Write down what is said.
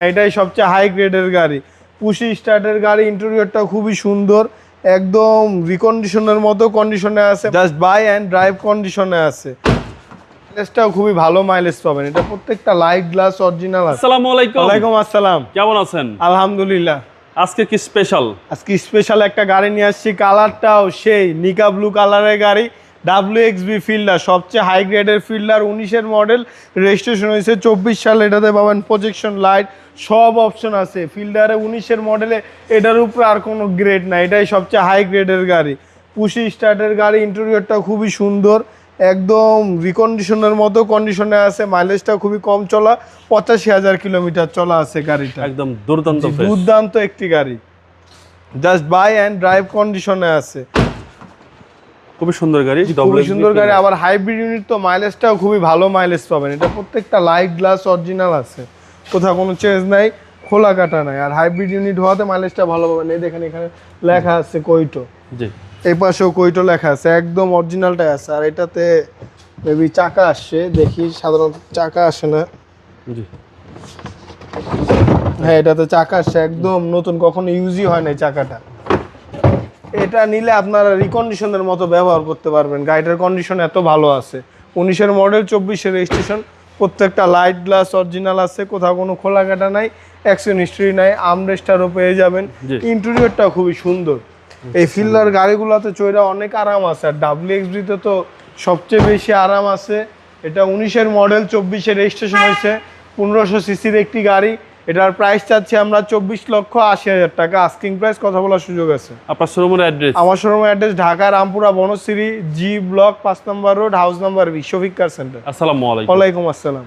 এটাই সবচেয়ে হাই গ্রেডের গাড়ি, পুশি স্টার্টের গাড়ি। ইন্টেরিয়রটা খুবই সুন্দর, একদম রিকন্ডিশনের মতো কন্ডিশনে আছে, জাস্ট বাই অ্যান্ড ড্রাইভ কন্ডিশনে আছে। মাইলেজটাও খুবই ভালো মাইলেজ পাবেন, এটা প্রত্যেকটা লাইট গ্লাস অরিজিনাল আছে। আসসালামু আলাইকুম। ওয়ালাইকুম আসসালাম, কেমন আছেন? আলহামদুলিল্লাহ। আজকে কি স্পেশাল? আজকে স্পেশাল একটা গাড়ি নিয়ে আসছি, কালারটাও সেই নিকা ব্লু কালারের গাড়ি, WXB ফিল্ডার, সবচেয়ে হাই গ্রেডের ফিল্ডার, 19-এর মডেল, রেজিস্ট্রেশন হয়েছে 24 সালে। এটাতে পাবেন প্রজেকশন লাইট, সব অপশন আছে। ফিল্ডারে 19-এর মডেলে এটার উপরে আর কোনো গ্রেড না, এটাই সবচেয়ে হাই গ্রেডের গাড়ি, পুশি স্টার্টের গাড়ি। ইন্টেরিয়রটা খুবই সুন্দর, একদম রিকন্ডিশনের মতো কন্ডিশনে আছে। মাইলেজটা খুবই কম চলা, 85,000 কিলোমিটার চলা আছে গাড়িটা। একদম দুর্দান্ত ফ্রেশ। দুর্দান্ত একটি গাড়ি, জাস্ট বাই অ্যান্ড ড্রাইভ কন্ডিশনে আছে। খুবই সুন্দর গাড়ি, খুবই সুন্দর গাড়ি, আবার হাইব্রিড ইউনিট, তো মাইলেজটাও খুবই ভালো মাইলেজ পাবেন। এটা প্রত্যেকটা লাইট গ্লাস অরিজিনাল আছে, কোথাও কোনো চেঞ্জ নাই, খোলা কাটা নাই। আর হাইব্রিড ইউনিট হওয়াতে মাইলেজটা ভালো পাবেন। এই দেখেন এখানে লেখা আছে কোইটো, জি, এই পাশেও কোইটো লেখা আছে, একদম অরিজিনালটাই আছে। আর এটাতে মেবি চাকা আসছে, দেখি সাধারণত চাকা আসে না। জি, হ্যাঁ এটাতে চাকা আসছে, একদম নতুন, কখনো ইউজই হয় না এই চাকাটা। এটা নিলে আপনারা রিকন্ডিশনের মতো ব্যবহার করতে পারবেন, গাড়িটার কন্ডিশন এত ভালো আছে। 19-এর মডেল, 24-এর রেজিস্ট্রেশন, প্রত্যেকটা লাইট গ্লাস অরিজিনাল আছে, কোথাও কোনো খোলা কাটা নাই, অ্যাক্সিডেন্ট হিস্ট্রি নাই, আমরেস্টারও পেয়ে যাবেন। ইন্টেরিয়রটা খুবই সুন্দর। এই ফিল্ডার গাড়িগুলোতে চড়া অনেক আরাম আছে, আর WXB-তে তো সবচেয়ে বেশি আরাম আছে। এটা 19-এর মডেল, 24-এর রেজিস্ট্রেশন হয়েছে, 1500 সিসির একটি গাড়ি। এটার প্রাইস চাচ্ছি আমরা 24,80,000 টাকা, আস্কিং প্রাইস, কথা বলার সুযোগ আছে। আপনার শোরুমের অ্যাড্রেস? আমার শোরুমের address Dhaka Rampura Banasree G block 5 নম্বর road, house number 20, Shafiq car centre. আসসালামু আলাইকুম। ওয়ালাইকুম আসসালাম।